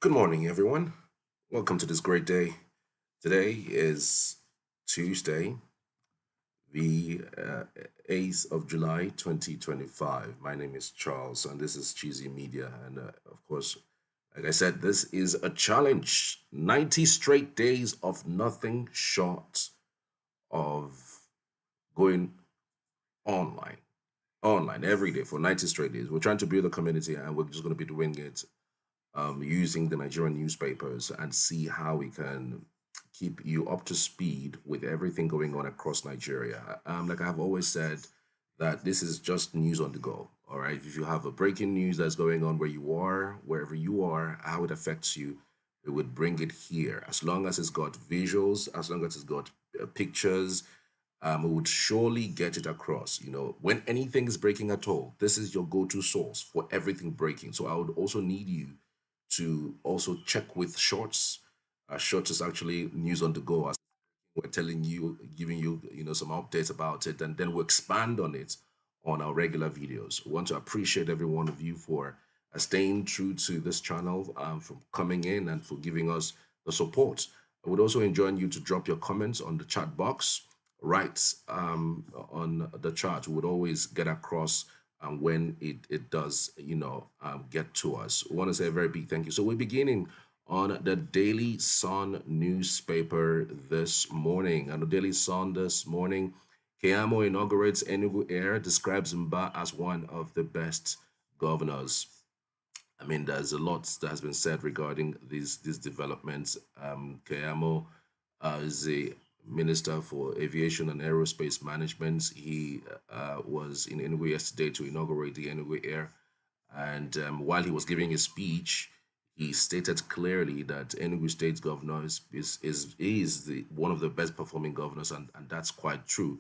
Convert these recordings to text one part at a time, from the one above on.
Good morning, everyone. Welcome to this great day. Today is Tuesday, the 8th of July, 2025. My name is Charles, and this is Cheesy Media. And of course, like I said, this is a challenge 90 straight days of nothing short of going online. Online every day for 90 straight days. We're trying to build a community, and we're just going to be doing it using the Nigerian newspapers and see how we can keep you up to speed with everything going on across Nigeria. Like I've always said, that this is just news on the go. All right. If you have a breaking news that's going on where you are, wherever you are, how it affects you, we would bring it here. As long as it's got visuals, as long as it's got pictures, we would surely get it across. When anything is breaking at all, this is your go to source for everything breaking. So I would also need you to also check with shorts. Shorts is actually news on the go. As we're telling you, giving you, some updates about it, and then we'll expand on it on our regular videos. We want to appreciate every one of you for staying true to this channel, for coming in and for giving us the support. I would also enjoy you to drop your comments on the chat box right on the chart. We would always get across when it does, get to us. We want to say a very big thank you. So we're beginning on the Daily Sun newspaper this morning. And the Daily Sun this morning, Keyamo inaugurates Enugu Air, describes Mbah as one of the best governors. I mean, there's a lot that has been said regarding these developments. Keyamo is a Minister for Aviation and Aerospace Management. He was in Enugu yesterday to inaugurate the Enugu Air. And while he was giving his speech, he stated clearly that Enugu State's governor is one of the best performing governors, and that's quite true,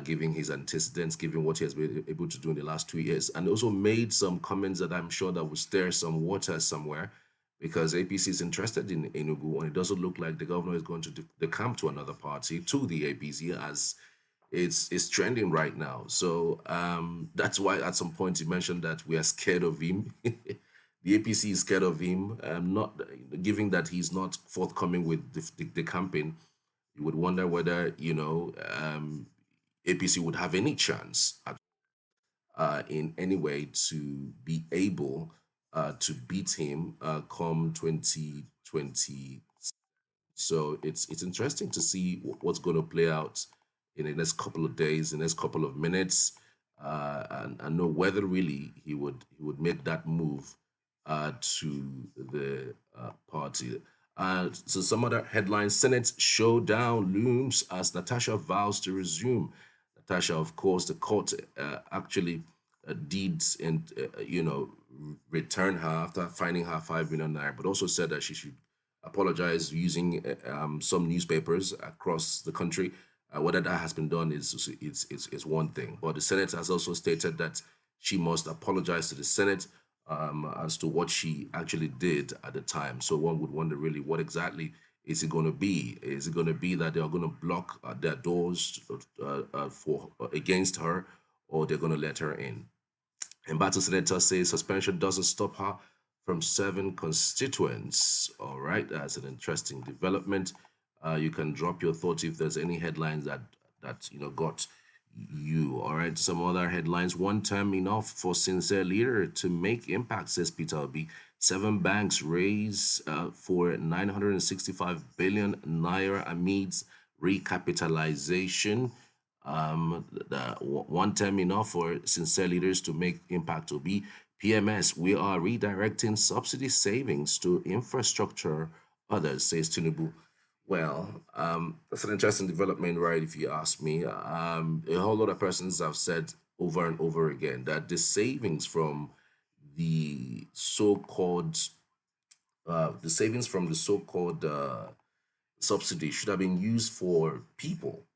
giving his antecedents, given what he has been able to do in the last 2 years, and also made some comments that I'm sure that will stir some water somewhere, because APC is interested in Enugu, and it doesn't look like the governor is going to decamp to another party, to the APC, as it's trending right now. So that's why at some point he mentioned that we are scared of him. The APC is scared of him, not given that he's not forthcoming with the campaign. You would wonder whether APC would have any chance in any way to be able to beat him come 2020. So it's interesting to see what's going to play out in the next couple of days, in the next couple of minutes, and know whether really he would make that move to the party. So some other headlines: Senate showdown looms as Natasha vows to resume. Natasha, of course, the court actually did and return her after finding her 5 million naira, but also said that she should apologize using some newspapers across the country. Whether that has been done is one thing, but the Senate has also stated that she must apologize to the Senate as to what she actually did at the time. So one would wonder really what exactly is it going to be? Is it going to be that they are going to block their doors for against her, or they're going to let her in? And Battle Senator says suspension doesn't stop her from serving constituents. All right, that's an interesting development. You can drop your thoughts if there's any headlines that got you. All right, some other headlines. One term enough for sincere leader to make impact, says Peter Obi. 7 banks raise for 965 billion naira amidst recapitalization. One term enough for sincere leaders to make impact will be PMS. We are redirecting subsidy savings to infrastructure. Others, says Tinubu. Well, that's an interesting development, right? If you ask me, a whole lot of persons have said over and over again that the savings from the so-called subsidy should have been used for people,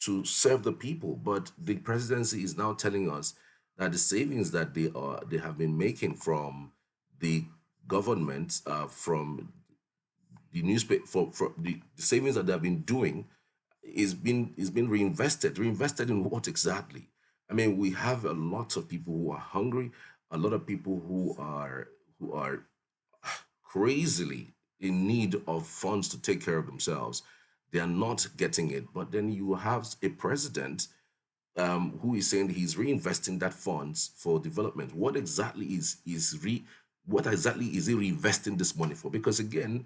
to serve the people. But the presidency is now telling us that the savings that they have been making from the government, from the newspaper, for the savings that they have been doing, is been reinvested. Reinvested in what exactly? I mean, we have a lot of people who are hungry, a lot of people who are crazily in need of funds to take care of themselves. They are not getting it. But then you have a president who is saying he's reinvesting that funds for development. What exactly is he reinvesting this money for? Because again,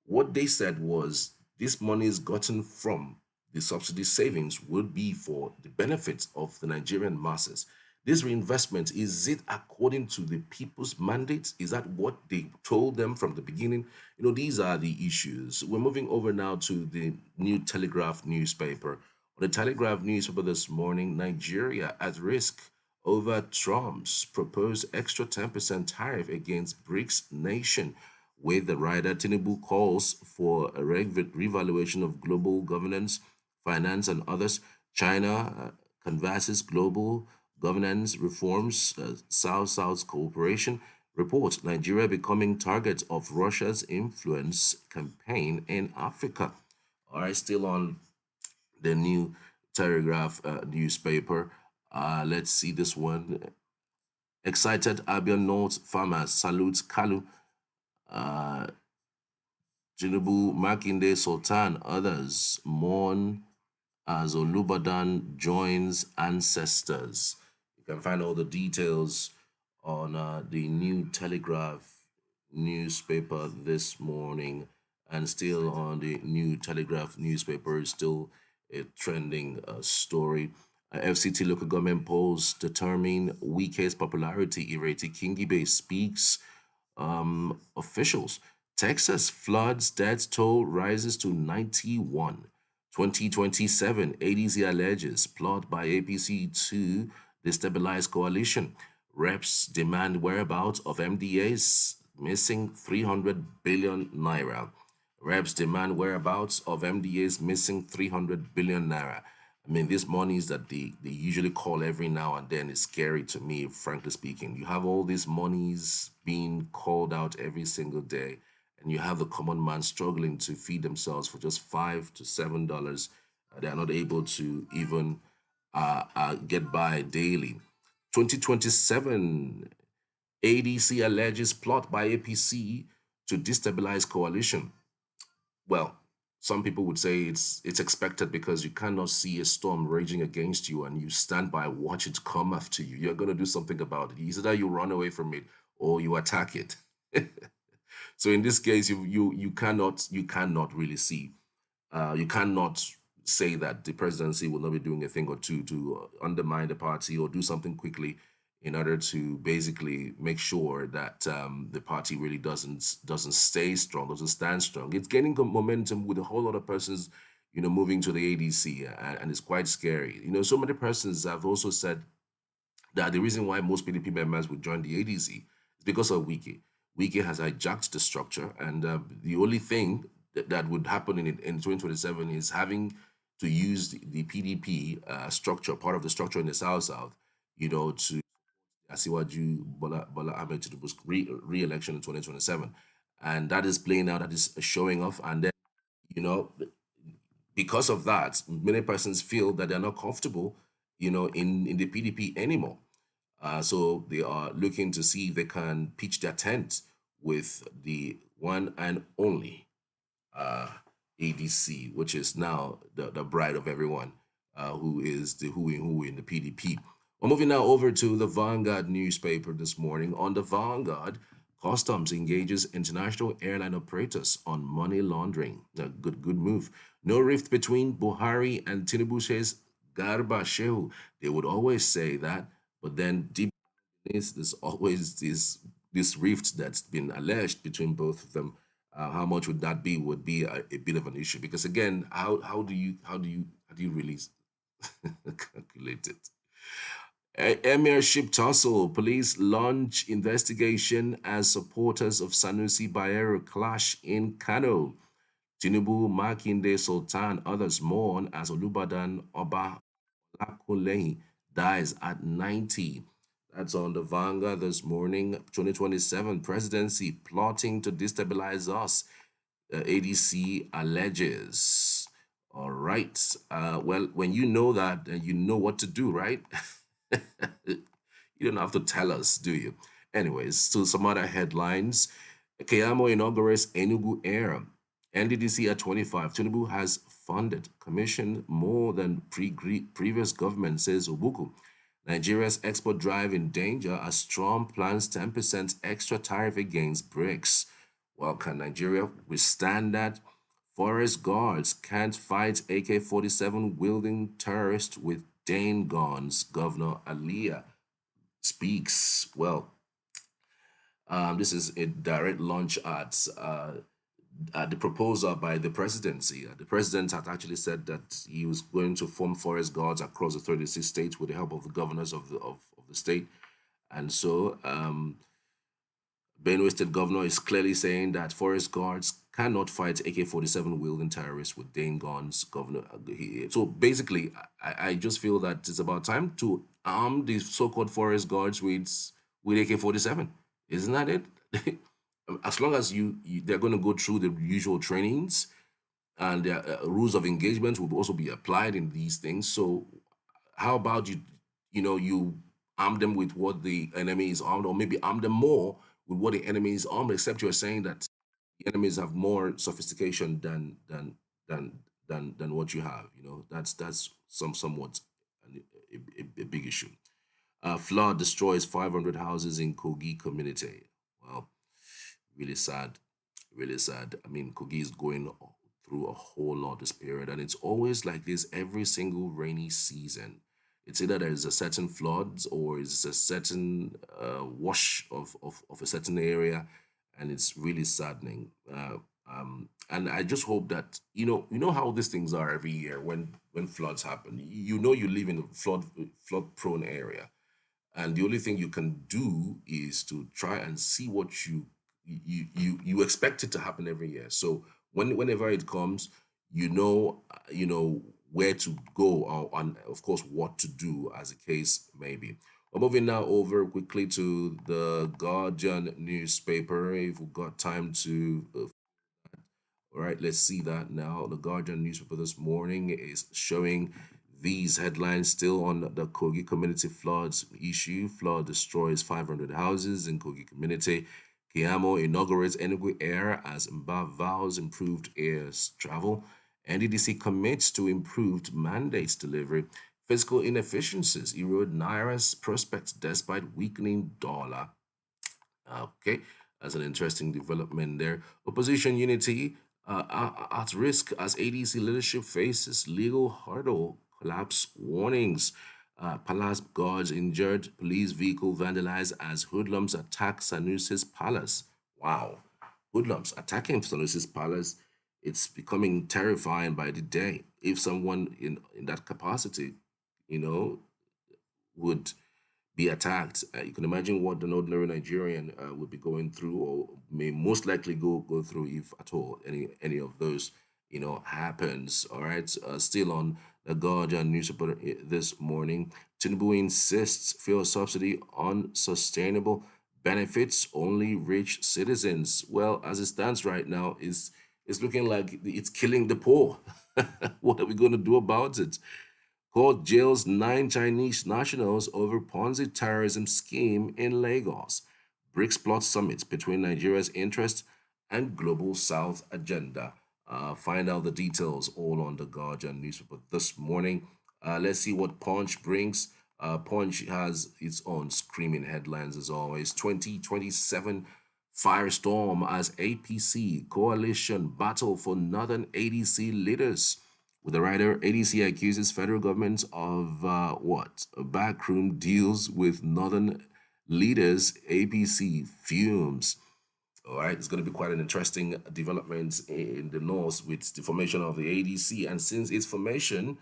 what they said was this money is gotten from the subsidy savings would be for the benefits of the Nigerian masses. This reinvestment, is it according to the people's mandates? Is that what they told them from the beginning? These are the issues. We're moving over now to the New Telegraph newspaper. On the Telegraph newspaper this morning, Nigeria at risk over Trump's proposed extra 10% tariff against BRICS nation. With the rider, Tinubu calls for a revaluation of global governance, finance, and others. China canvasses global governance reforms, South-South cooperation. Report Nigeria becoming target of Russia's influence campaign in Africa. All right, still on the New Telegraph newspaper. Let's see this one. Excited Abia North farmers salute Kalu. Uh, Tinubu, Makinde, Sultan, others mourn as Olubadan joins ancestors. You can find all the details on the New Telegraph newspaper this morning, and still on the New Telegraph newspaper is still a trending story. FCT local government polls determine weakest popularity. Ireti Kingibe speaks officials. Texas floods death toll rises to 91. 2027, ADC alleges plot by APC to destabilize coalition. Reps demand whereabouts of MDAs missing 300 billion naira. Reps demand whereabouts of MDAs missing 300 billion naira. I mean, these monies that they usually call every now and then is scary to me, frankly speaking. You have all these monies being called out every single day, and you have the common man struggling to feed themselves for just $5 to $7. They are not able to even get by daily. 2027 ADC alleges plot by APC to destabilize coalition. Well, some people would say it's expected because you cannot see a storm raging against you and you stand by and watch it come after you. You're going to do something about it. Either you run away from it or you attack it. So in this case, you cannot really see. You cannot say that the presidency will not be doing a thing or two to undermine the party or do something quickly in order to basically make sure that the party really doesn't stay strong, doesn't stand strong. It's gaining momentum with a whole lot of persons, moving to the ADC, and it's quite scary. So many persons have also said that the reason why most PDP members would join the ADC is because of Wiki. Wiki has hijacked the structure, and the only thing that would happen in 2027 is having to use the PDP structure, part of the structure in the South South, to Asiwaju Bola Ahmed Tinubu's re-election in 2027. And that is playing out, that is showing off. And then, you know, because of that, many persons feel that they're not comfortable, in the PDP anymore. So they are looking to see if they can pitch their tent with the one and only uh, ADC, which is now the bride of everyone, who is the who in the PDP. Well, moving now over to the Vanguard newspaper this morning. On the Vanguard, Customs engages international airline operators on money laundering. A good move. No rift between Buhari and Tinubu, says Garba Shehu. They would always say that, but then deep there's always this rift that's been alleged between both of them. How much would that be? Would be a bit of an issue because again, how do you really calculate it? Emirship tussle. Police launch investigation as supporters of Sanusi Bayero clash in Kano. Tinubu, Makinde, Sultan, others mourn as Olubadan Oba Lakunlehi dies at 90. That's on the Vanguard this morning. 2027 presidency plotting to destabilize us. ADC alleges. All right. Well, when you know that, you know what to do, right? You don't have to tell us, do you? Anyways, so some other headlines. Keyamo inaugurates Enugu Air. NDDC at 25. Tinubu has funded, commissioned more than previous government, says Obuku. Nigeria's export drive in danger as Trump plans 10% extra tariff against BRICS. Well, can Nigeria withstand that? Forest guards can't fight AK-47 wielding terrorists with Dane guns, Governor Aliyah speaks. Well, this is a direct launch at the proposal by the presidency. The president had actually said that he was going to form forest guards across the 36 states with the help of the governors of the state. And so Benue State governor is clearly saying that forest guards cannot fight AK-47 wielding terrorists with Dane guns. Governor, so basically, I just feel that it's about time to arm the so-called forest guards with AK-47. Isn't that it? As long as they're going to go through the usual trainings and their rules of engagement will also be applied in these things. So how about you arm them with what the enemy is armed, or maybe arm them more with what the enemy is armed, except you're saying that the enemies have more sophistication than than what you have. That's somewhat a big issue. Flood destroys 500 houses in Kogi community. Well, really sad, really sad. I mean, Kogi is going through a whole lot this period, and it's always like this every single rainy season. It's either there's a certain floods or it's a certain wash of a certain area, and it's really saddening. And I just hope that you know how these things are every year when floods happen. You live in a flood prone area, and the only thing you can do is to try and see what you expect it to happen every year. So whenever it comes, you know where to go, and of course what to do as the case may be. We're moving now over quickly to the Guardian newspaper. If we've got time to all right, let's see that now. The Guardian newspaper this morning is showing these headlines still on the Kogi community floods issue. Flood destroys 500 houses in Kogi community. Kiamo inaugurates Enugu Air as Mbah vows improved air travel. NDDC commits to improved mandates delivery. Fiscal inefficiencies erode Naira's prospects despite weakening dollar. Okay, that's an interesting development there. Opposition unity at risk as ADC leadership faces legal hurdle. Collapse warnings. Palace guards injured. Police vehicle vandalized as hoodlums attack Sanusi's palace. Wow, hoodlums attacking Sanusi's palace. It's becoming terrifying by the day. If someone in that capacity, you know, would be attacked. You can imagine what an ordinary Nigerian would be going through, or may most likely go through, if at all any of those happens. All right. Still on the Guardian newspaper this morning, Tinubu insists fuel subsidy unsustainable, benefits only rich citizens. Well, as it stands right now, it's looking like it's killing the poor. What are we going to do about it? Court jails 9 Chinese nationals over Ponzi terrorism scheme in Lagos. BRICS plot summit between Nigeria's interest and Global South agenda. Find out the details all on the Guardian newspaper this morning. Let's see what Punch brings. Punch has its own screaming headlines as always. 2027 firestorm as APC coalition battle for northern ADC leaders. With the writer, ADC accuses federal government of what? Backroom deals with northern leaders. APC fumes. All right, it's going to be quite an interesting development in the north with the formation of the ADC. And since its formation,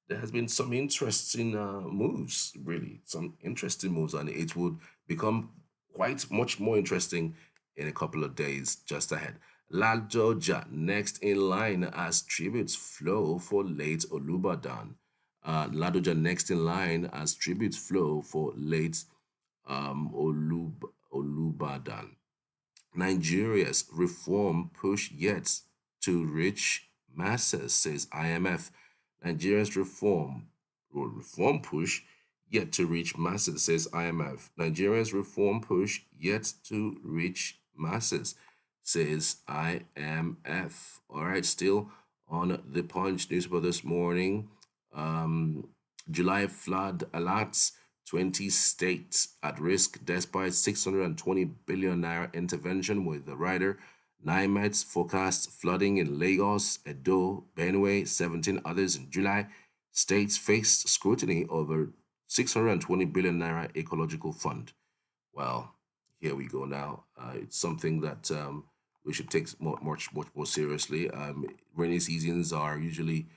there has been some interesting moves, really, some interesting moves, and it would become quite much more interesting in a couple of days just ahead. Ladoja next in line as tributes flow for late Olubadan. Ladoja next in line as tributes flow for late Olubadan. Nigeria's reform push yet to reach masses, says IMF. Nigeria's reform push yet to reach masses, says IMF. Nigeria's reform push yet to reach masses. says IMF. All right, still on the Punch newspaper this morning. Um, July flood alerts 20 states at risk despite 620 billion naira intervention with the rider. NIMET forecasts flooding in Lagos, Edo, Benue, 17 others in July. States faced scrutiny over 620 billion naira ecological fund. Well, here we go now. It's something that we should take much more seriously. Rainy seasons are usually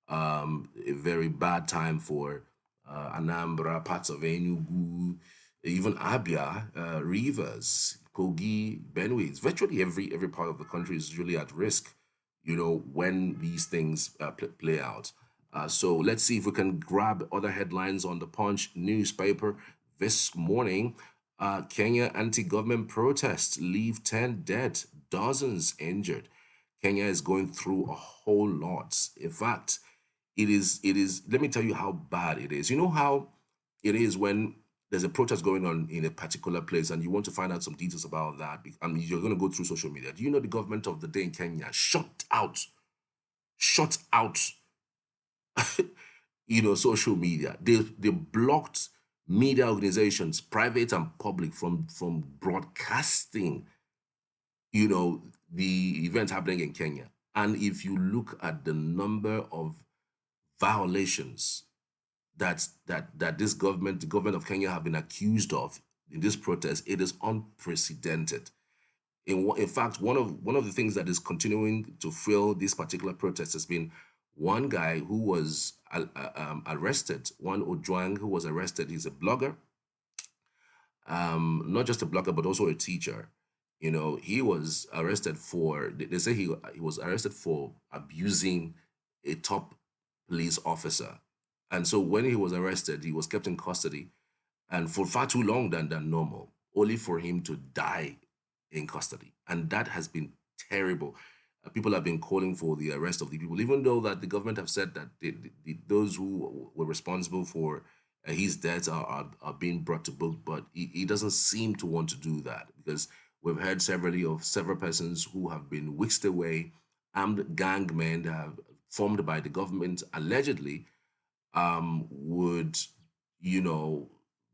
a very bad time for Anambra, parts of Enugu, even Abia, Rivers, Kogi, Benue. It's virtually every part of the country is usually at risk, when these things play out. So let's see if we can grab other headlines on the Punch newspaper this morning. Kenya anti-government protests leave 10 dead, dozens injured. Kenya is going through a whole lot. In fact, it is let me tell you how bad it is. You know how it is when there's a protest going on in a particular place and you want to find out some details about that, and you're going to go through social media. Do you know the government of the day in Kenya shut out social media. They blocked media organizations, private and public, from broadcasting you know the events happening in Kenya. And if you look at the number of violations that this government, the government of Kenya, have been accused of in this protest, it is unprecedented. In fact, one of the things that is continuing to fuel this particular protest has been one guy who was arrested, one Ojwang, who was arrested. He's a blogger, not just a blogger, but also a teacher. He was arrested for, they say he was arrested for abusing a top police officer. And so when he was arrested, he was kept in custody and for far too long than normal, only for him to die in custody. And that has been terrible. People have been calling for the arrest of the people, even though that the government have said that those who were responsible for his death are being brought to book, but he doesn't seem to want to do that because we've heard severally of several persons who have been whisked away, armed gang men that have formed by the government allegedly would, you know,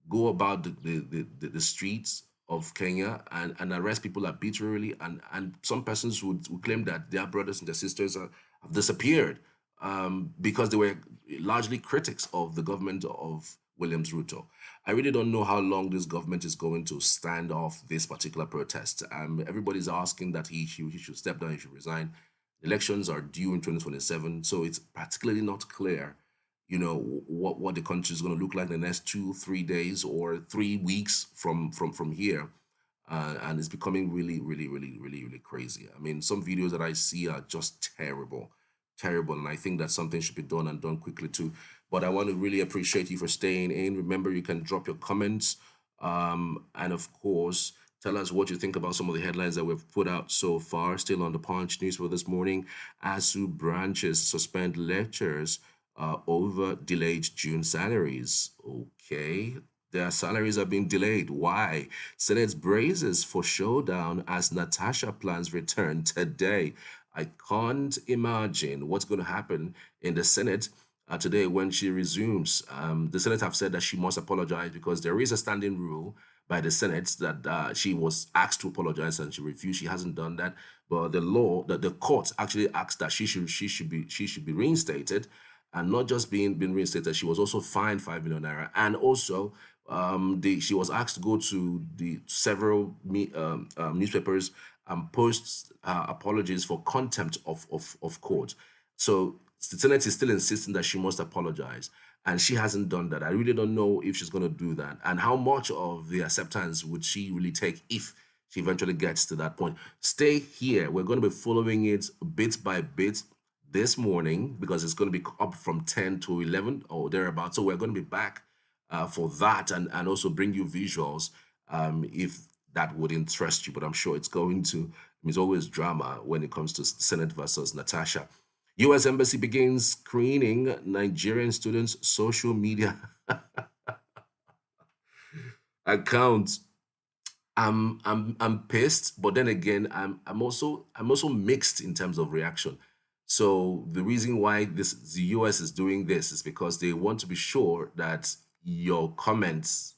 go about the streets of Kenya and arrest people arbitrarily, and some persons would claim that their brothers and their sisters have disappeared because they were largely critics of the government of Williams Ruto. I really don't know how long this government is going to stand off this particular protest. Everybody's asking that he should step down, he should resign. Elections are due in 2027, so it's particularly not clear what the country is going to look like in the next 2 3 days or 3 weeks from here. And it's becoming really really really really really crazy. I mean, some videos that I see are just terrible, and I think that something should be done and done quickly too. But I want to really appreciate you for staying in. Remember, you can drop your comments, and of course tell us what you think about some of the headlines that we've put out so far. Still on the Punch news for this morning: ASU branches suspend lectures over delayed June salaries. Okay, their salaries are being delayed. Why? Senate braces for showdown as Natasha plans return today. I can't imagine what's going to happen in the Senate today when she resumes. The Senate have said that she must apologize because there is a standing rule by the Senate that she was asked to apologize and she refused. She hasn't done that, but the court actually asked that she should be reinstated, and not just being reinstated, she was also fined 5 million naira, and also she was asked to go to the several newspapers and post apologies for contempt of court. So the Senate is still insisting that she must apologize, and she hasn't done that. I really don't know if she's going to do that, and how much of the acceptance would she really take if she eventually gets to that point. Stay here. We're going to be following it bit by bit this morning because it's going to be up from 10 to 11 or thereabouts. So we're going to be back for that, and also bring you visuals if that would interest you. But I'm sure it's going to. I mean, it's always drama when it comes to Senate versus Natasha. U.S. Embassy begins screening Nigerian students' social media accounts. I'm pissed, but then again, I'm also mixed in terms of reaction. So the reason why the US is doing this is because they want to be sure that your comments,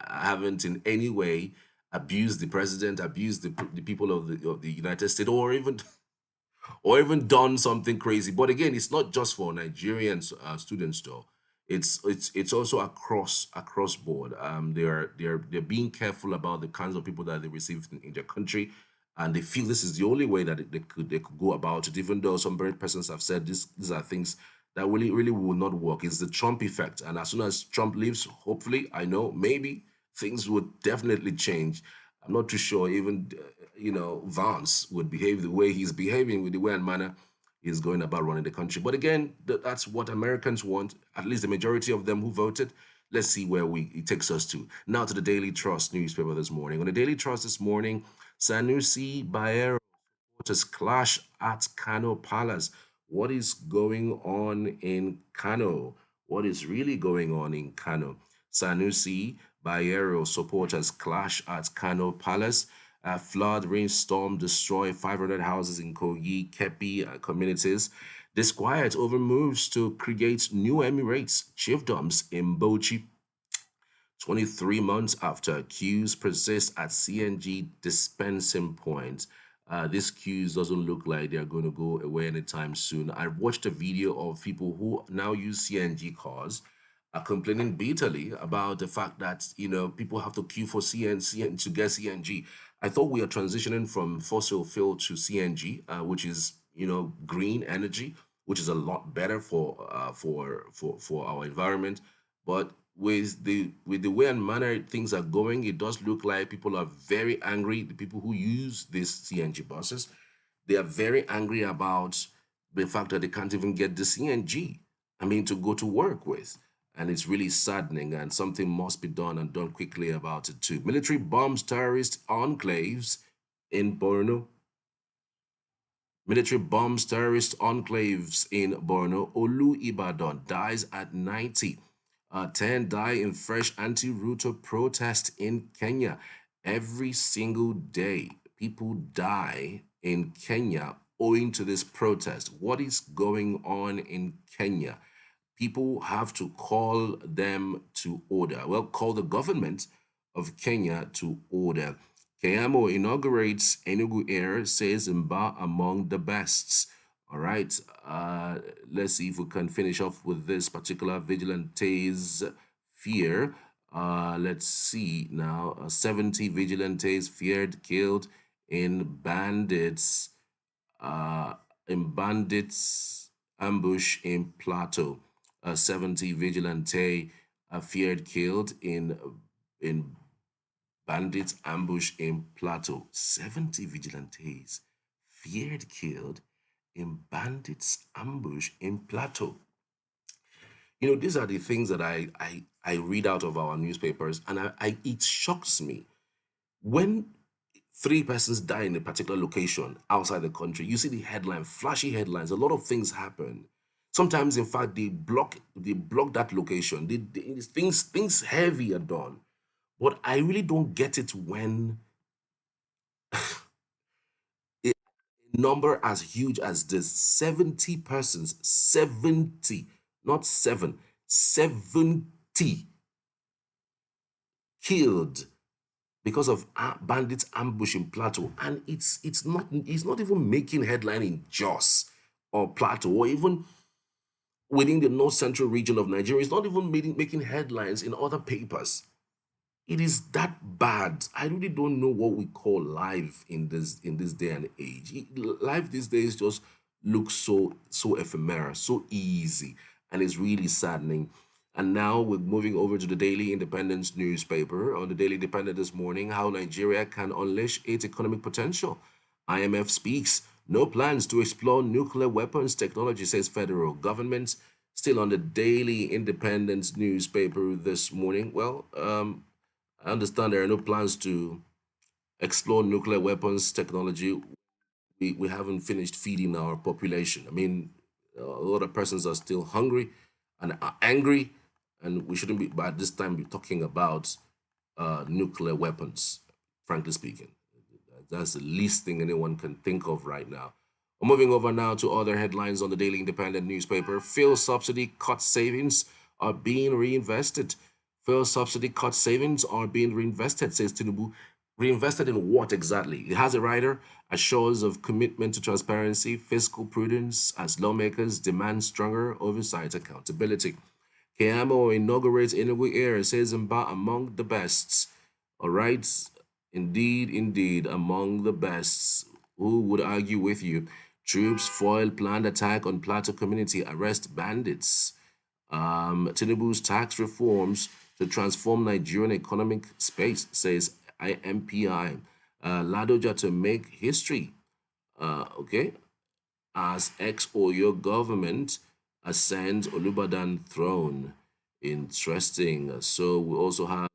haven't in any way abused the president, abused the people of the United States, or even done something crazy. But again, it's not just for Nigerian students though. It's also across board. They're being careful about the kinds of people that they receive in their country, and they feel this is the only way that they could go about it. Even though some very persons have said these are things that really will not work. It's the Trump effect, and as soon as Trump leaves, hopefully, I know maybe things would definitely change. I'm not too sure even Vance would behave the way he's behaving with the way and manner he's going about running the country. But again, that's what Americans want, at least the majority of them who voted. Let's see where it takes us to. Now to the Daily Trust newspaper this morning. On the Daily Trust this morning, Sanusi Bayer supporters clash at Kano Palace. What is going on in Kano? What is really going on in Kano? Sanusi Bayero supporters clash at Kano Palace. Flood, rainstorm destroy 500 houses in Kogi, Kepi communities. Disquiet over moves to create new Emirates chiefdoms in Bochi. 23 months after queues persist at CNG dispensing points. These queues doesn't look like they're going to go away anytime soon. I watched a video of people who now use CNG cars are complaining bitterly about the fact that people have to queue for CN to get CNG. I thought we are transitioning from fossil fuel to CNG, which is green energy, which is a lot better for our environment. But with the way and manner things are going, it does look like people are very angry. The people who use these CNG buses, they are very angry about the fact that they can't even get the CNG. I mean, to go to work with. And it's really saddening, and something must be done and done quickly about it too. Military bombs terrorist enclaves in Borno. Military bombs terrorist enclaves in Borno. Olu Ibadan dies at 90. 10 die in fresh anti-Ruto protest in Kenya. Every single day, people die in Kenya owing to this protest. What is going on in Kenya? People have to call them to order. Well, call the government of Kenya to order. Kayamo inaugurates Enugu Air, says Mbah among the best. All right, let's see if we can finish off with this particular vigilantes fear. Let's see now. 70 vigilantes feared, killed in bandits uh, ambush in Plateau. 70 vigilante feared, killed in bandits ambush in Plateau. 70 vigilantes feared, killed in bandits ambush in Plateau. These are the things that I read out of our newspapers, and it shocks me when three persons die in a particular location outside the country. You see the headline, flashy headlines. A lot of things happen. Sometimes, in fact, they block that location. Things heavy are done. But I really don't get it when a number as huge as this, 70 persons, 70, not seven, 70 killed because of bandits ambush in Plateau, and it's not even making headline in Jos or Plateau or even within the north central region of Nigeria. It's not even making headlines in other papers. It is that bad. I really don't know what we call life in this day and age. Life these days just looks so ephemeral, so easy, and it's really saddening. And now we're moving over to the Daily Independence newspaper. On the Daily Independent this morning, how Nigeria can unleash its economic potential. IMF speaks. No plans to explore nuclear weapons technology, says federal government. Still on the Daily Independence newspaper this morning. Well, I understand there are no plans to explore nuclear weapons technology. We haven't finished feeding our population. I mean, a lot of persons are still hungry and are angry, and we shouldn't be, by this time, be talking about nuclear weapons. frankly speaking. That's the least thing anyone can think of right now. Moving over now to other headlines on the Daily Independent newspaper. Fuel subsidy cut savings are being reinvested. Fuel subsidy cut savings are being reinvested, says Tinubu. Reinvested in what exactly? It has a rider, assures of commitment to transparency, fiscal prudence as lawmakers demand stronger oversight accountability. Kayamo inaugurates Enugu Air, says Mbah among the best. All right, indeed, indeed, among the best. Who would argue with you? Troops foil planned attack on Plateau community, arrest bandits. Tinubu's tax reforms to transform Nigerian economic space, says IMPI. Ladoja to make history. Okay, as ex-Oyo government ascends Olubadan throne. Interesting. So we also have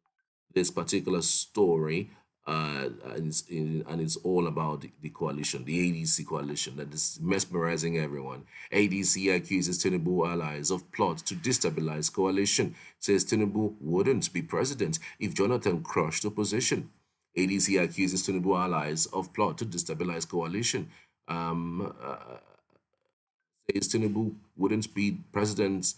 this particular story, and it's all about the coalition, the ADC coalition that is mesmerizing everyone. ADC accuses Tinubu allies of plot to destabilize coalition, says Tinubu wouldn't be president if Jonathan crushed opposition. ADC accuses Tinubu allies of plot to destabilize coalition. Says Tinubu wouldn't be president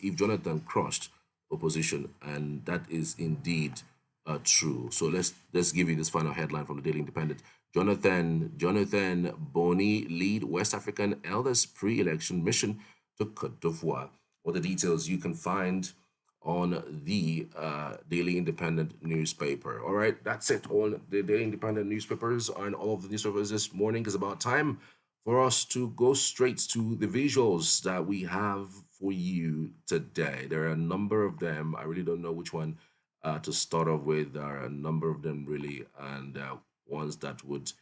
if Jonathan crushed opposition, and that is indeed true. So let's give you this final headline from the Daily Independent. Jonathan Boni lead West African elders pre-election mission to Cote d'Ivoire. All the details you can find on the Daily Independent newspaper. All right, that's it on the Daily Independent newspapers and all of the newspapers this morning. It's about time for us to go straight to the visuals that we have for you today. There are a number of them. I really don't know which one to start off with. There are a number of them, really, and ones that would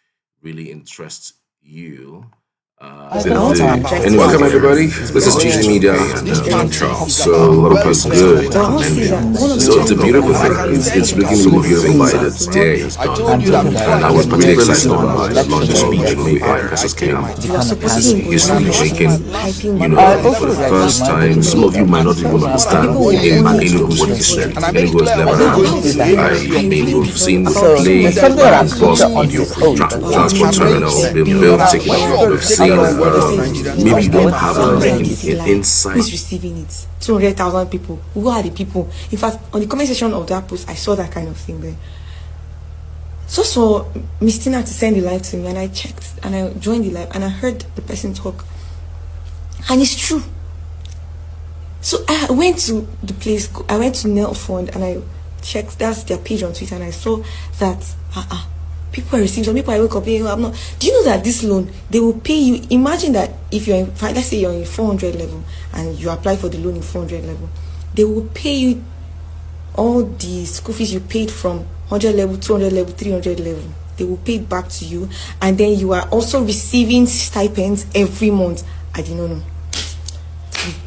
really interest you. And welcome everybody. This is GG Media, and I'm Charles. So a lot of us good. So it's a beautiful thing. It's looking really beautiful by the day it's done. And I was really excited about the launch speech made by Festus Hail Mbah. This is history making. For the first time, some of you might not even understand Enugu's history. Enugu has never had. I mean, we've seen the play, bus, mediocre transport terminal being built, taken over. We've seen maybe you don't have an insight. Who's receiving it? 200,000 people. Who are the people? In fact, on the comment section of that post, I saw that kind of thing there. So Miss Tina to send the live to me, and I checked and I joined the live and I heard the person talk, and it's true. So I went to the place, I went to Nel Fund and I checked, that's their page on Twitter, and I saw that people are receiving. Some people I wake up, I'm not. Do you know that this loan, they will pay you? Imagine that if you're in, let's say you're in 400 level and you apply for the loan in 400 level, they will pay you all the school fees you paid from 100 level, 200 level, 300 level. They will pay it back to you, and then you are also receiving stipends every month. I did not know.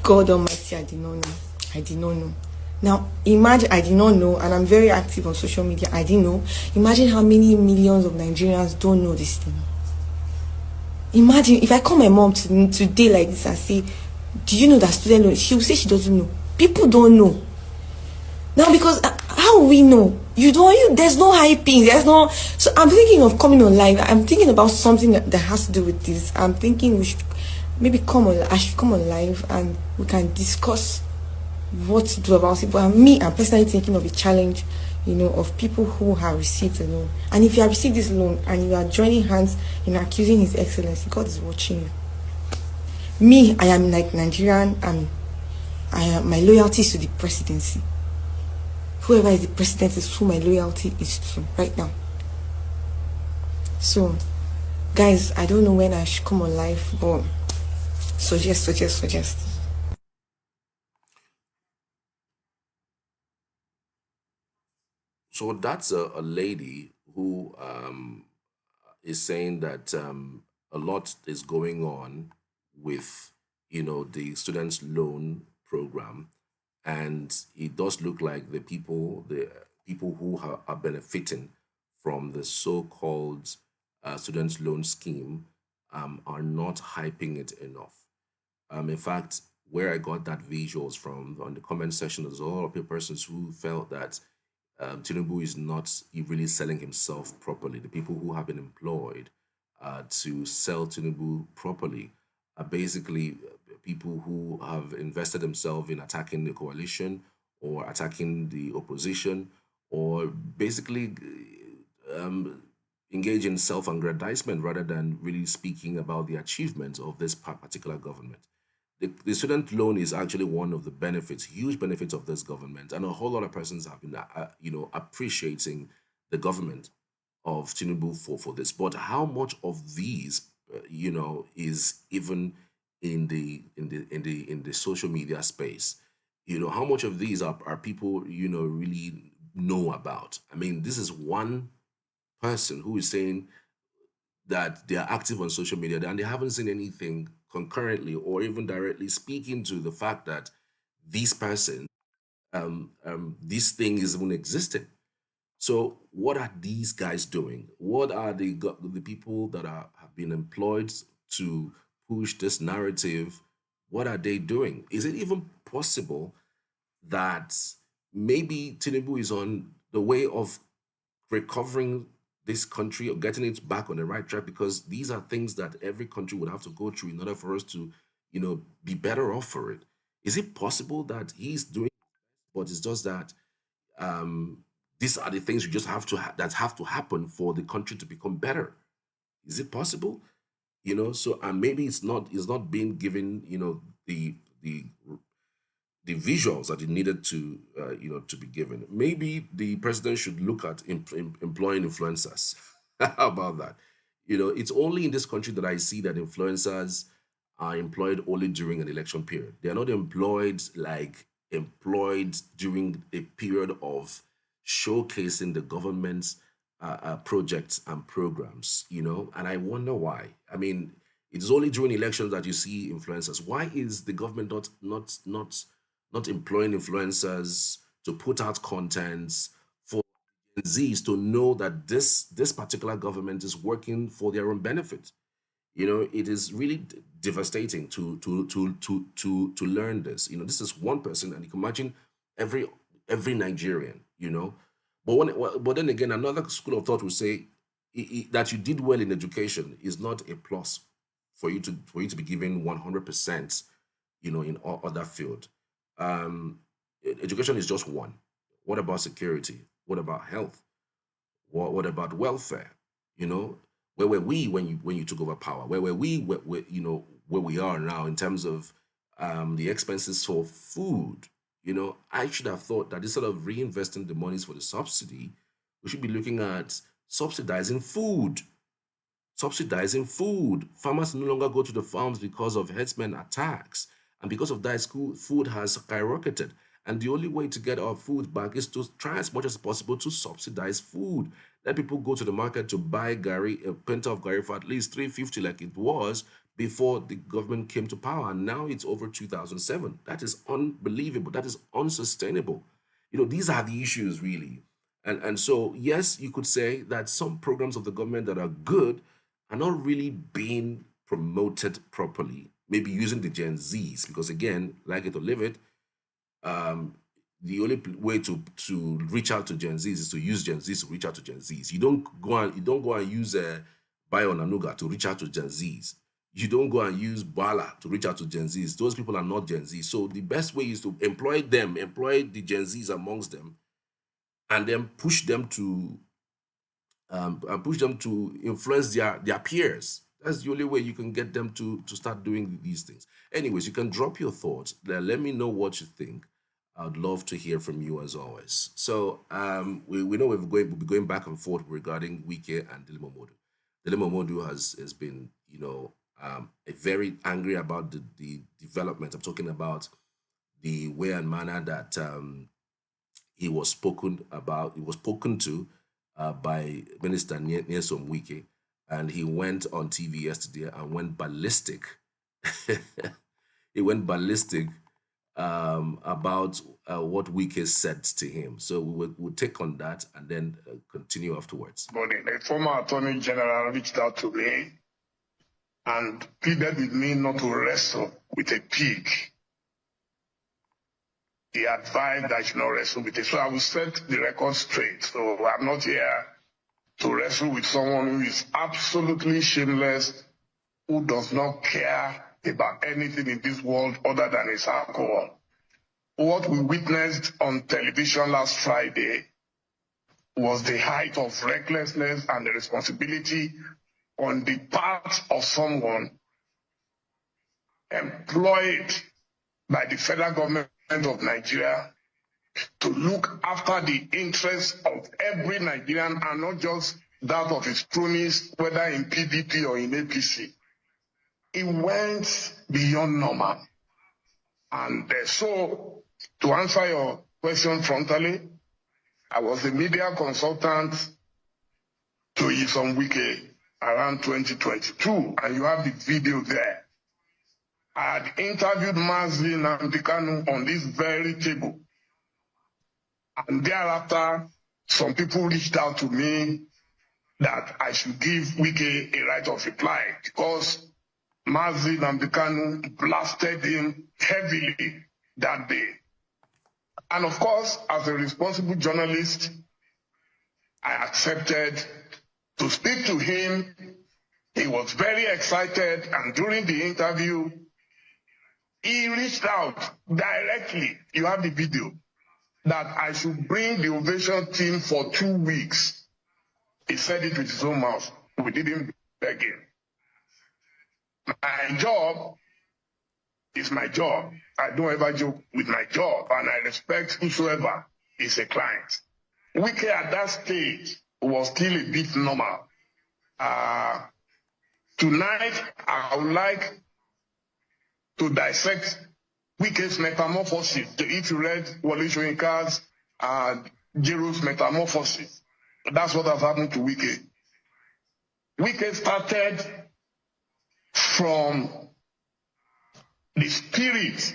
God Almighty, I did not know. I did not know. Now, imagine, I did not know, and I'm very active on social media. I didn't know. Imagine how many millions of Nigerians don't know this thing. Imagine if I call my mom today like this and say, do you know that student loan? She will say she doesn't know. People don't know. Now, because how will we know? There's no hyping. There's no. So I'm thinking of coming on live. I'm thinking about something that has to do with this. I'm thinking we should maybe I should come on live and we can discuss what to do about it. But I'm personally thinking of a challenge, of people who have received a loan. And if you have received this loan and you are joining hands in accusing His Excellency, God is watching you. Me, I am like Nigerian, and my loyalty is to the presidency. Whoever is the president is who my loyalty is to right now. So, guys, I don't know when I should come on live, but suggest. So that's a lady who is saying that a lot is going on with the students loan program, and it does look like the people who are benefiting from the so-called student loan scheme are not hyping it enough. In fact, where I got that visuals from on the comment section, there's a lot of persons who felt that Tinubu is not really selling himself properly. The people who have been employed to sell Tinubu properly are basically people who have invested themselves in attacking the coalition or attacking the opposition or basically um, engage in self-aggrandizement rather than really speaking about the achievements of this particular government. The student loan is actually one of the benefits, huge benefits of this government, and a whole lot of persons have been, appreciating the government of Tinubu for this. But how much of these, is even in the social media space? How much of these are people really know about? I mean, this is one person who is saying that they are active on social media and they haven't seen anything concurrently or even directly speaking to the fact that this person, this thing is even existing. So, what are these guys doing? What are the people that have been employed to push this narrative? What are they doing? Is it even possible that maybe Tinubu is on the way of recovering this country or getting it back on the right track, because these are things that every country would have to go through in order for us to, be better off for it. Is it possible that he's doing, but it's just that um, these are the things you just have to that have to happen for the country to become better? Is it possible? So and maybe it's not being given, the the visuals that it needed to to be given. Maybe the president should look at employing influencers. How about that? It's only in this country that I see that influencers are employed only during an election period. They are not employed during a period of showcasing the government's projects and programs. And I wonder why. I mean, it's only during elections that you see influencers. Why is the government not employing influencers to put out contents for Gen Zs to know that this particular government is working for their own benefit? It is really devastating to learn this. This is one person, and you can imagine every Nigerian. But then again, another school of thought will say that you did well in education is not a plus for you to be given 100%, in all other field. Education is just one. What about security? What about health? What about welfare? Where were we when you took over power? Where were we where we are now in terms of the expenses for food? I should have thought that instead of reinvesting the monies for the subsidy, we should be looking at subsidizing food. Subsidizing food. Farmers no longer go to the farms because of herdsmen attacks. And because of that, food has skyrocketed. And the only way to get our food back is to try as much as possible to subsidize food. Let people go to the market to buy Gary, a pint of Gary for at least 350 like it was before the government came to power. And now it's over 2007. That is unbelievable. That is unsustainable. These are the issues really. And so, yes, you could say that some programs of the government that are good are not really being promoted properly. Maybe using the Gen Zs, because again, like it or live it, the only way to reach out to Gen Zs is to use Gen Zs to reach out to Gen Zs. You don't go and use Bio Nanuga to reach out to Gen Zs. You don't go and use Bala to reach out to Gen Zs. Those people are not Gen Z. So the best way is to employ the Gen Zs amongst them, and then push them to influence their peers. That's the only way you can get them to start doing these things. Anyways, you can drop your thoughts. Let me know what you think. I'd love to hear from you as always. So we know we'll be going back and forth regarding Wike and Dilimomodu. Dilimomodu has been, very angry about the development. I'm talking about the way and manner that he was spoken to by Minister Nyesom Wike, and he went on TV yesterday and went ballistic. He went ballistic about what Wike said to him. So we'll take on that and then continue afterwards. But the former Attorney General reached out to me and pleaded with me not to wrestle with a pig. he advised that I should not wrestle with it. So I will set the record straight. So I'm not here to wrestle with someone who is absolutely shameless, who does not care about anything in this world other than his alcohol. What we witnessed on television last Friday was the height of recklessness and irresponsibility on the part of someone employed by the federal government of Nigeria to look after the interests of every Nigerian and not just that of his cronies, whether in PDP or in APC. It went beyond normal. And so, to answer your question frontally, I was a media consultant to Nyesom Wike around 2022, and you have the video there. I had interviewed Mazi Nnamdi Kanu on this very table. And thereafter, some people reached out to me that I should give Wike a right of reply because Mazi Nnamdi Kanu blasted him heavily that day. And of course, as a responsible journalist, I accepted to speak to him. He was very excited, and during the interview, he reached out directly, you have the video, that I should bring the Ovation team for 2 weeks. He said it with his own mouth. We didn't beg him. My job is my job. I don't ever joke with my job, and I respect whosoever is a client. Wike at that stage was still a bit normal. Tonight, I would like to dissect Wike's metamorphosis. If you read Wole Soyinka's Jero's metamorphosis, that's what has happened to Wike. Wike started from the spirit,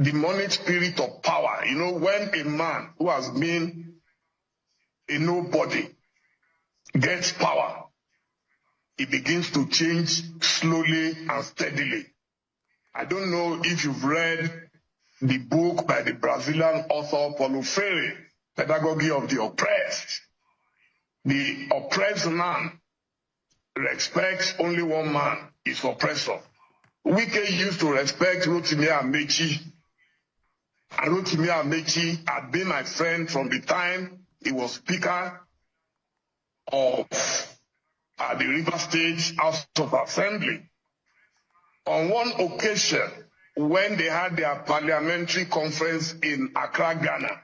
demonic spirit of power. You know, when a man who has been a nobody gets power, he begins to change slowly and steadily. I don't know if you've read the book by the Brazilian author Paulo Freire, Pedagogy of the Oppressed. The oppressed man respects only one man, his oppressor. Wike used to respect Rotimi Amechi. And Rotimi Amechi had been my friend from the time he was Speaker of the River State House of Assembly. On one occasion, when they had their parliamentary conference in Accra, Ghana,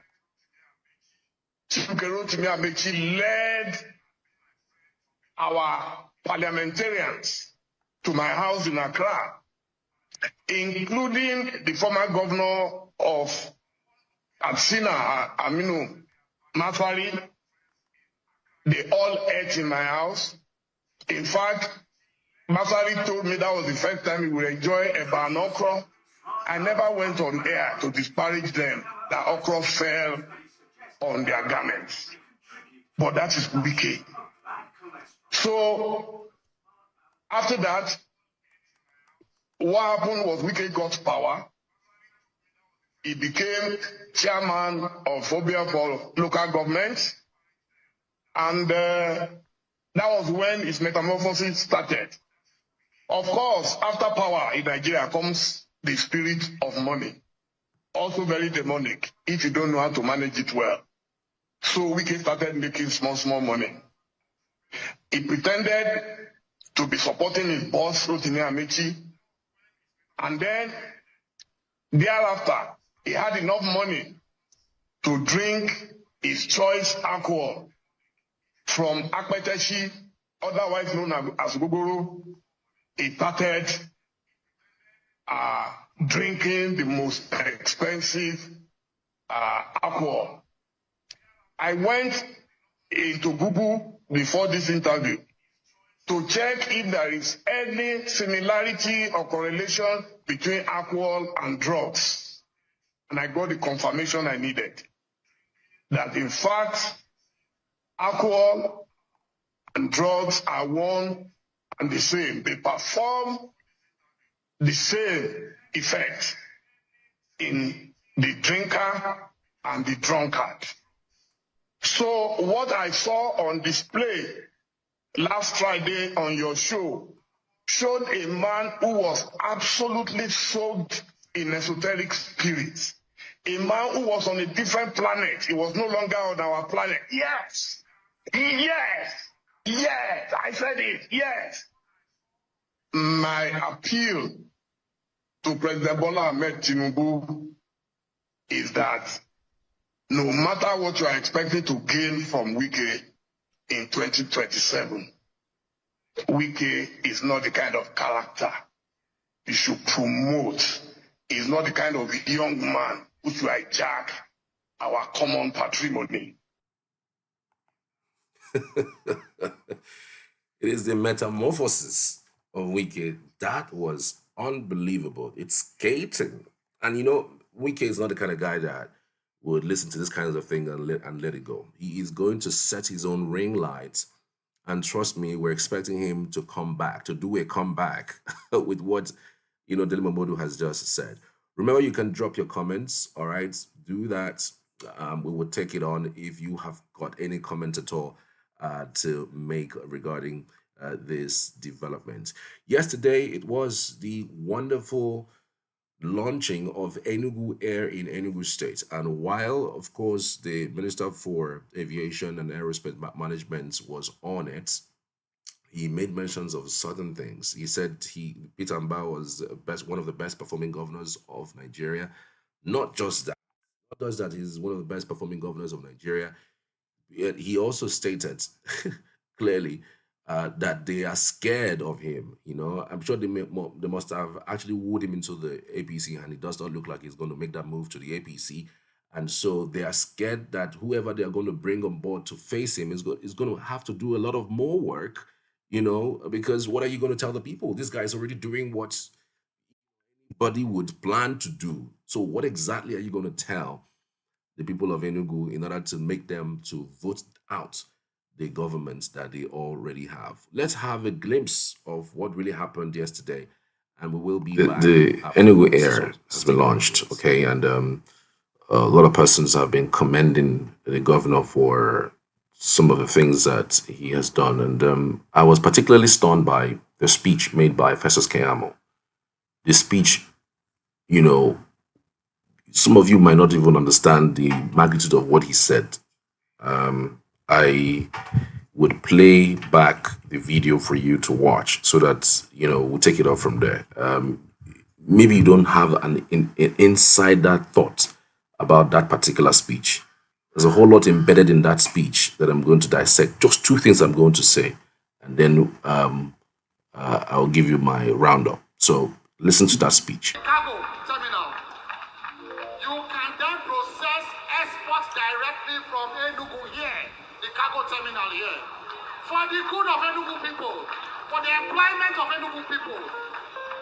Rotimi Amechi led our parliamentarians to my house in Accra, including the former governor of Absina, Aminu Mafari. They all ate in my house. In fact, Mafari told me that was the first time he would enjoy a ban okra. I never went on air to disparage them, that okra fell on their garments. But that is Wike. So, after that, what happened was Wike got power. He became chairman of Phobia for local government. And that was when his metamorphosis started. Of course, after power in Nigeria comes the spirit of money. Also very demonic, if you don't know how to manage it well. So Wike started making small money. He pretended to be supporting his boss, Rotimi Amechi. And then, thereafter, he had enough money to drink his choice alcohol from Akpeteshi, otherwise known as Gogoro. He started drinking the most expensive alcohol. I went into Google before this interview to check if there is any similarity or correlation between alcohol and drugs. And I got the confirmation I needed. That in fact, alcohol and drugs are one and the same. They perform the same effect in the drinker, and the drunkard. So what I saw on display last Friday on your show showed a man who was absolutely soaked in esoteric spirits. A man who was on a different planet. He was no longer on our planet. Yes. Yes. Yes. I said it. Yes. My appeal to President Bola Ahmed Tinubu is that no matter what you are expecting to gain from Wike in 2027, Wike is not the kind of character you should promote. He's not the kind of young man who should hijack our common patrimony. It is the metamorphosis of Wike that was unbelievable. It's skating. And Wike is not the kind of guy that would listen to this kind of thing and let it go. He is going to set his own ring lights. And trust me, we're expecting him to come back, to do a comeback with what, Dele Momodu has just said. Remember, you can drop your comments, all right? Do that. We will take it on if you have got any comment at all to make regarding this development. Yesterday, it was the wonderful launching of Enugu Air in Enugu State. And while, of course, the Minister for Aviation and Aerospace Management was on it, he made mentions of certain things. He said Peter Mbah was one of the best performing governors of Nigeria. Not just that, he's one of the best performing governors of Nigeria. Yet he also stated clearly that they are scared of him. I'm sure they must have actually wooed him into the APC, and it does not look like he's going to make that move to the APC. And so they are scared that whoever they are going to bring on board to face him is going to have to do a lot of more work, because what are you going to tell the people? This guy is already doing what anybody would plan to do. So what exactly are you going to tell the people of Enugu in order to make them to vote out the government that they already have? Let's have a glimpse of what really happened yesterday, and we will be back. The Enugu Air has been launched, okay, and a lot of persons have been commending the governor for some of the things that he has done, and I was particularly stunned by the speech made by Festus Hail. The speech, some of you might not even understand the magnitude of what he said. I would play back the video for you to watch so that, we'll take it off from there. Maybe you don't have an insider thought about that particular speech. There's a whole lot embedded in that speech that I'm going to dissect. Just two things I'm going to say, and then I'll give you my roundup. So listen to that speech. Cargo terminal. You can then process exports directly from Enugu here, the cargo terminal here, for the good of Enugu people, for the employment of Enugu people,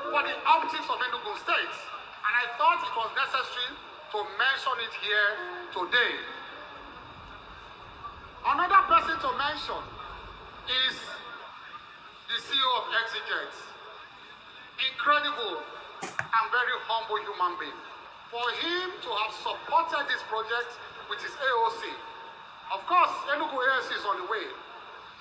for the optics of Enugu State. And I thought it was necessary to mention it here today. Another person to mention is the CEO of ExeJet. Incredible and very humble human being. For him to have supported this project with his AOC. Of course, Enugu Air is on the way.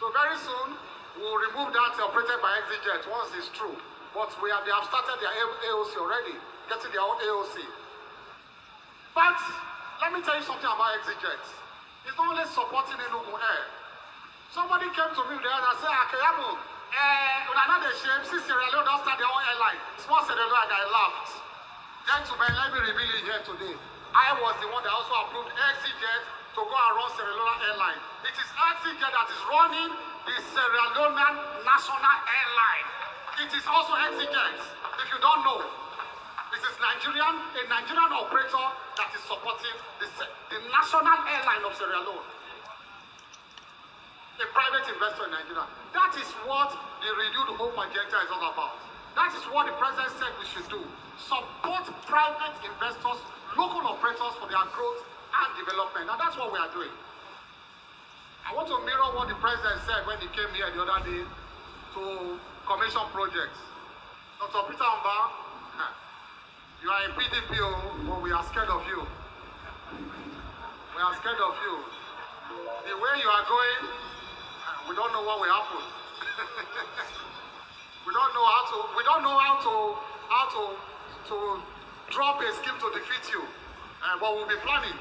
So very soon, we'll remove that operated by ExeJet once it's true. But they have started their AOC already, getting their own AOC. But let me tell you something about ExeJet. It's not only supporting Enugu Air. Somebody came to me there and said, Akayamu, we're not ashamed, since Sierra Leone don't start their own airline. Small Sierra Leone, and I laughed. Gentlemen, let me reveal it here today. I was the one that also approved ExeJet to go and run Sierra Leone airline. It is ExeJet that is running the Sierra Leone national airline. It is also ExeJet, if you don't know. This is a Nigerian operator that is supporting the national airline of Sierra Leone. A private investor in Nigeria. That is what the renewed hope agenda is all about. That is what the president said we should do. Support private investors, local operators for their growth and development. And that's what we are doing. I want to mirror what the president said when he came here the other day to commission projects. Dr. Peter Mbah, You are in PDP, but we are scared of you. We are scared of you. The way you are going, we don't know what will happen. We don't know how to drop a scheme to defeat you. But we'll be planning.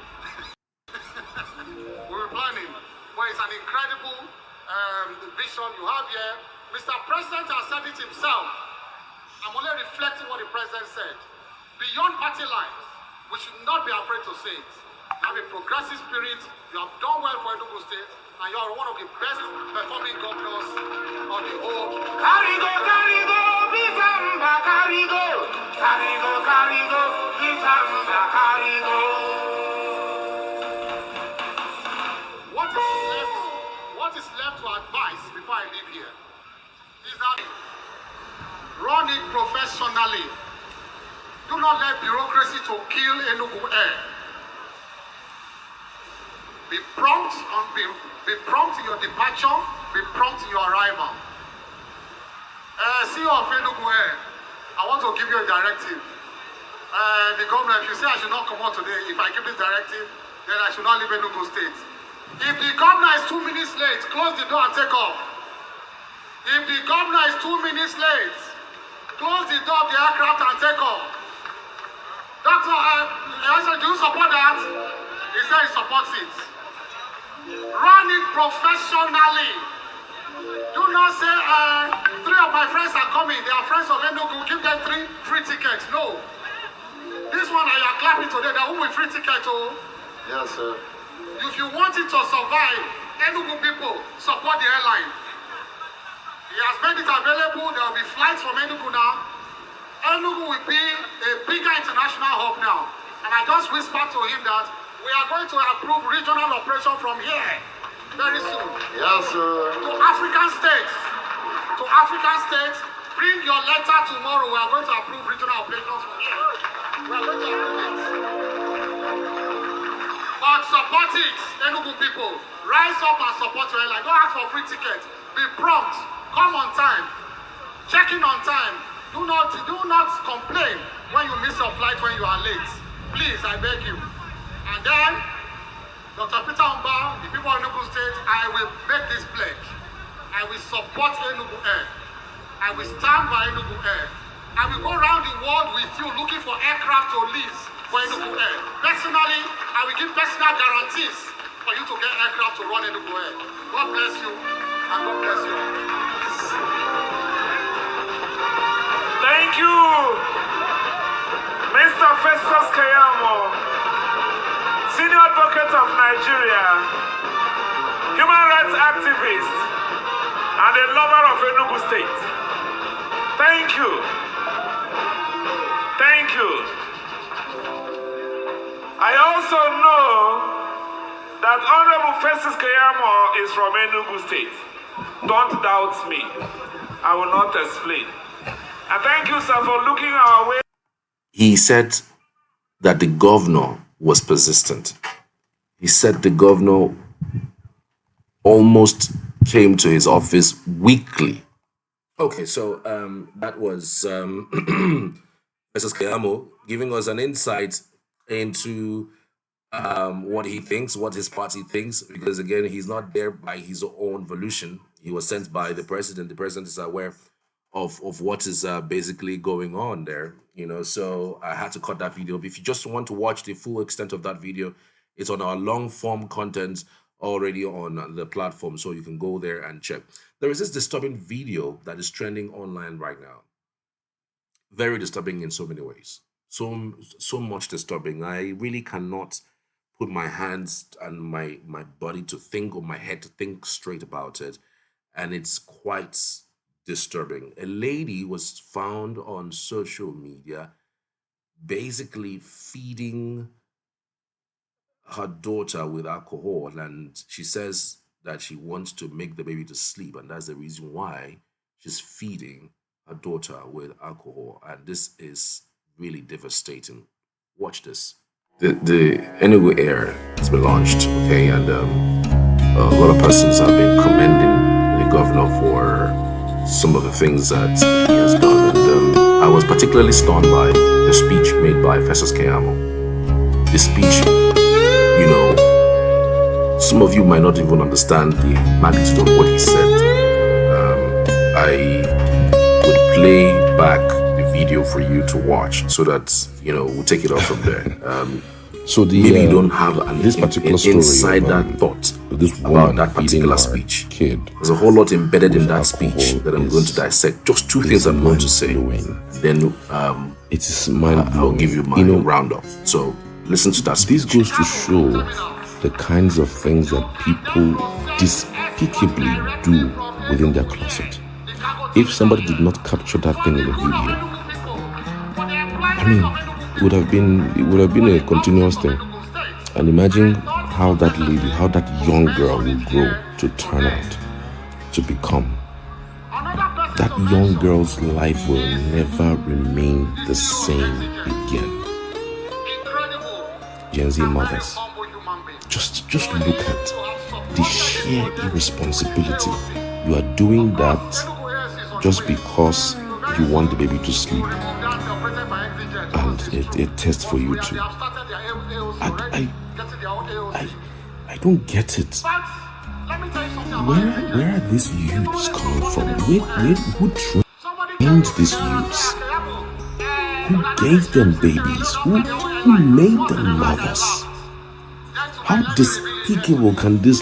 We'll be planning. But it's an incredible vision you have here. Mr. President has said it himself. I'm only reflecting what the president said. Beyond party lines, we should not be afraid to say it. You have a progressive spirit, you have done well for Enugu State, and you are one of the best performing governors on the whole. Carry go, Bitamba, carry go, Bitamba, carry go. What is left to advise before I leave here is that run it professionally. Do not let bureaucracy to kill Enugu Air. Be prompt in your departure, be prompt in your arrival. CEO of Enugu Air, I want to give you a directive. The governor, if you say I should not come out today, if I give this directive, then I should not leave Enugu State. If the governor is 2 minutes late, close the door and take off. If the governor is 2 minutes late, close the door of the aircraft and take off. That's what I said, do you support that? He said he supports it. Run it professionally. Do not say, 3 of my friends are coming, they are friends of Enugu, give them 3 free tickets. No. This one you are clapping today, there will be free ticket. Oh. Yes, sir. If you want it to survive, Enugu people support the airline. He has made it available, there will be flights from Enugu now. Enugu will be a bigger international hub now. And I just whispered to him that we are going to approve regional operation from here very soon. Yes, sir. To African states, bring your letter tomorrow. We are going to approve regional operations from here. We are going to approve it. But support it, Enugu people. Rise up and support your airline. Don't ask for free tickets. Be prompt. Come on time. Check in on time. Do not complain when you miss your flight when you are late. Please, I beg you. And then, Dr. Peter Mbah, the people of Enugu State, I will make this pledge. I will support Enugu Air. I will stand by Enugu Air. I will go around the world with you looking for aircraft to lease for Enugu Air. Personally, I will give personal guarantees for you to get aircraft to run Enugu Air. God bless you, and God bless you. Thank you, Mr. Festus Hail, Senior Advocate of Nigeria, human rights activist, and a lover of Enugu State. Thank you. Thank you. I also know that Honorable Festus Hail is from Enugu State. Don't doubt me. I will not explain. And thank you, sir, for looking our way. He said that the governor was persistent. He said the governor almost came to his office weekly. Okay, so that was Mrs. Kayamo giving us an insight into what he thinks, what his party thinks, because again, he's not there by his own volition. He was sent by the president. The president is aware of what is basically going on there, you know. So I had to cut that video. If you just want to watch the full extent of that video, it's on our long form content already on the platform, so you can go there and check. There is this disturbing video that is trending online right now. Very disturbing in so many ways. So much disturbing. I really cannot put my hands and my body to think, or my head to think straight about it, and it's quite disturbing. A lady was found on social media basically feeding her daughter with alcohol, and she says that she wants to make the baby to sleep, and that's the reason why she's feeding her daughter with alcohol. And this is really devastating. Watch this. The Enugu Air has been launched, okay, and a lot of persons have been commending the governor for some of the things that he has done, and I was particularly stunned by the the speech made by Festus Hail Mbah. The speech, some of you might not even understand the magnitude of what he said. I would play back the video for you to watch so that, we'll take it off from there. So maybe you don't have this particular story inside of, that thought this about that particular speech. Kid, there's a whole lot embedded in that speech that I'm going to dissect. Just two things I'm going to say. Then it is mind-blowing. I'll give you my roundup. So listen to that speech. This goes to show the kinds of things that people despicably do within their closet. If somebody did not capture that thing in the video, it would have been a continuous thing. And imagine how that lady, how that young girl will grow to turn out to become. That young girl's life will never remain the same again. Gen Z mothers, just look at the sheer irresponsibility. You are doing that just because you want the baby to sleep, and a test for you too. I don't get it. Where are these youths coming from? Who trained these youths? Who gave them babies? Who made them mothers? How despicable can this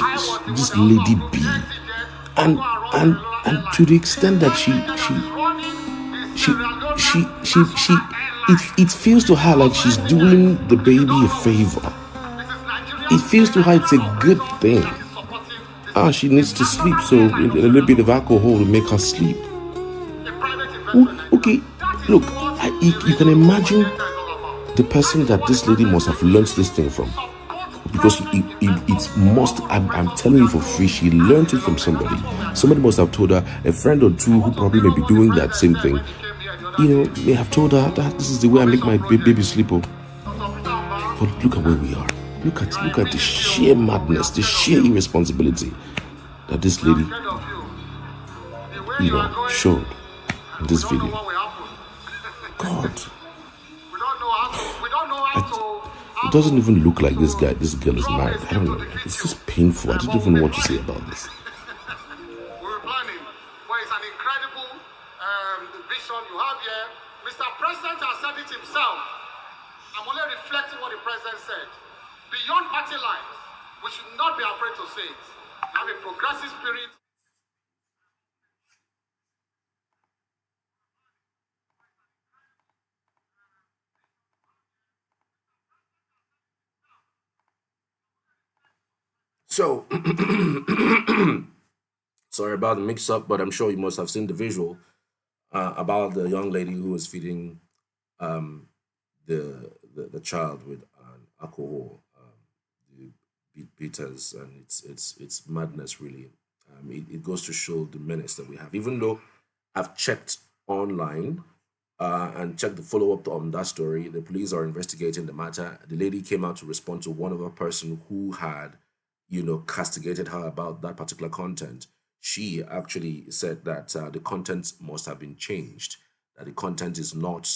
lady be? And to the extent that it feels to her like she's doing the baby a favor. It feels to her it's a good thing. She needs to sleep, so a little bit of alcohol to make her sleep. Okay, look, you can imagine the person that this lady must have learned this thing from. Because it must, I'm telling you for free, she learned it from somebody. Somebody must have told her, a friend or two who probably may be doing that same thing, may have told her that this is the way I make my baby sleep. But look at where we are. Look at the sheer madness, the sheer irresponsibility that this lady, showed in this video. God. It doesn't even look like this girl is married. I don't know. It's just painful. I don't even know what to say about this. We're planning, but it's an incredible vision you have here. Mr. President has said it himself. I'm only reflecting what the president said. Beyond party lines, we should not be afraid to say it. We have a progressive spirit. So, sorry about the mix-up, but I'm sure you must have seen the visual about the young lady who was feeding the child with alcohol, the bitters, and it's madness really. It goes to show the menace that we have. Even though I've checked online and checked the follow-up on that story, the police are investigating the matter. The lady came out to respond to one other person who had castigated her about that particular content. She actually said that the content must have been changed, that the content is not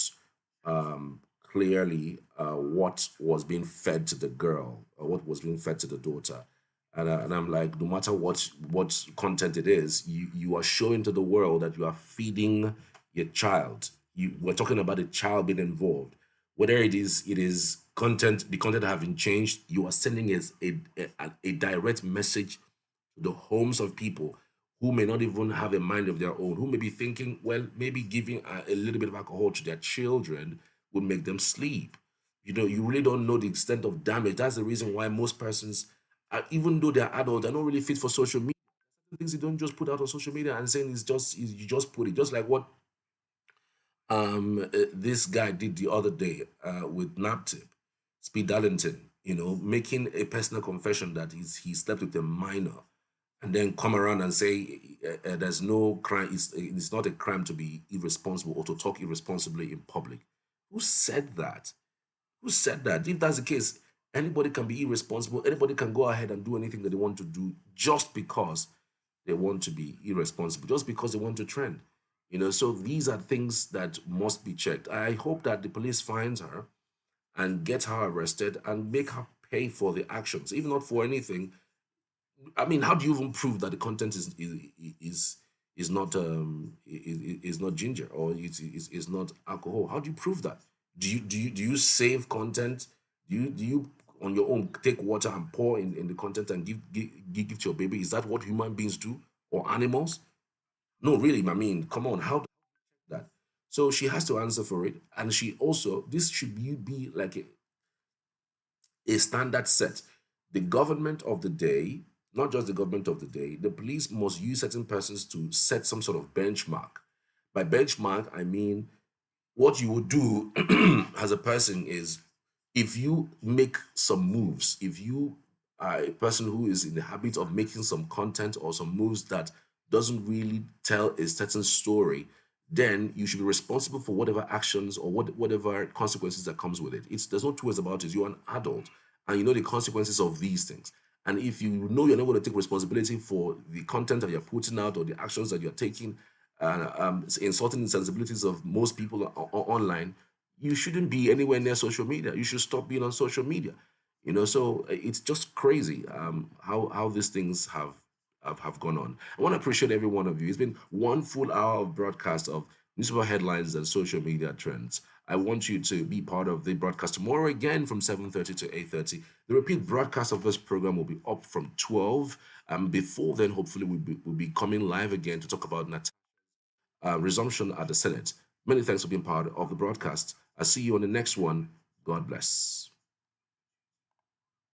clearly what was being fed to the girl or what was being fed to the daughter. And I'm like, no matter what content it is, you are showing to the world that you are feeding your child. We're talking about a child being involved. Whether it is content, the content having changed, you are sending a direct message to the homes of people who may not even have a mind of their own, who may be thinking, well, maybe giving a little bit of alcohol to their children would make them sleep. You really don't know the extent of damage. That's the reason why most persons, even though they're adults, they're not really fit for social media. Things you don't just put out on social media and saying you just put it, just like what this guy did the other day with Naptip, Speed Darlington, making a personal confession that he slept with a minor, and then come around and say there's no crime. It's not a crime to be irresponsible or to talk irresponsibly in public. Who said that? Who said that? If that's the case, anybody can be irresponsible. Anybody can go ahead and do anything that they want to do just because they want to be irresponsible, just because they want to trend. So these are things that must be checked. I hope that the police finds her and get her arrested and make her pay for the actions, if not for anything. I mean, how do you even prove that the content is not is not ginger, or is not alcohol? How do you prove that? Do you save content? Do you on your own take water and pour in the content and give to your baby? Is that what human beings do, or animals? No, really. I mean, come on. How that? So she has to answer for it, and she also, this should be like a standard set. The government of the day, not just the government of the day, the police must use certain persons to set some sort of benchmark. By benchmark, I mean what you would do as a person is, if you make some moves, if you are a person who is in the habit of making some content or some moves that doesn't really tell a certain story, then you should be responsible for whatever actions or whatever consequences that comes with it. There's no two ways about it. You're an adult and you know the consequences of these things. And if you know you're not going to take responsibility for the content that you're putting out or the actions that you're taking, insulting the sensibilities of most people online, you shouldn't be anywhere near social media. You should stop being on social media. So it's just crazy how these things have gone on. I want to appreciate every one of you. It's been one full hour of broadcast of newspaper headlines and social media trends. I want you to be part of the broadcast tomorrow again from 7:30 to 8:30. The repeat broadcast of this program will be up from 12. Before then, hopefully, we'll be coming live again to talk about resumption at the Senate. Many thanks for being part of the broadcast. I'll see you on the next one. God bless.